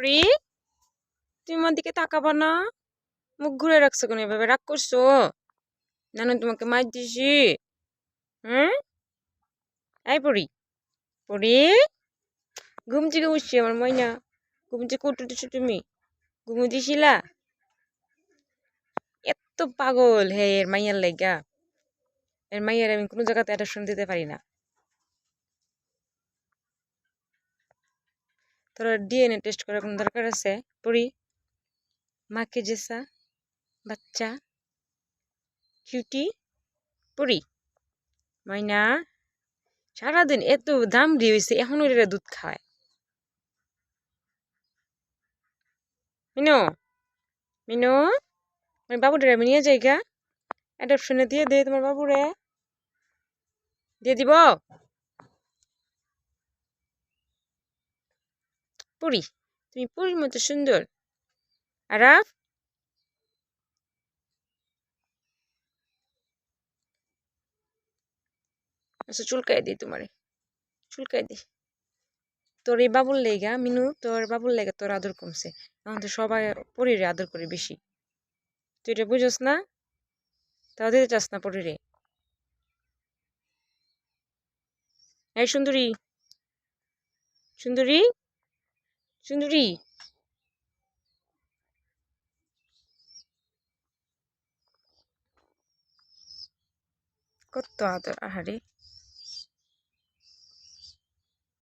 পরি তুমি আমার দিকে তাকাবা না? মুখ ঘুরে রাখছো কেন এভাবে? রাগ করছো? জানো তোমাকে মার দিছি। হ্যাঁ, এই পরি পরি ঘুম থেকে উঠছি আমার ময়না। ঘুম থেকে উঠেছো তুমি? ঘুমু দিছিলা? এত পাগল হে এর মাইয়ার লাইগা। এর মাইয়ার আমি কোনো জায়গাতে অ্যাডাপশন দিতে পারি না। তোরা ডিএনএ টেস্ট করার কোনো দরকার আছে? পরি মাকে জেসা বাচ্চা কিউটি পরি ময়না সারাদিন এত দাম হয়েছে এখনো এরা দুধ খায়। মিনো মিনো আমার বাবুরে আমি নিয়ে যাই গা, অ্যাডপশনে দিয়ে দে তোমার বাবুরে, দিয়ে দিব। পরি তুমি পরির মতো সুন্দর। আরাফ আচ্ছা চুলকাই দিই তোমারে, চুলকাই দিই। তোর এই বাবুর লেগা মিনু, তোর বাবুর লেগা তোর আদর কমছে। এখন তো সবাই পরিরে আদর করে বেশি। তুই এটা বুঝোস না? তাও দিতে চাস না পরিরে। এই সুন্দরী সুন্দরী সুন্দরী কত আদর, আহারে।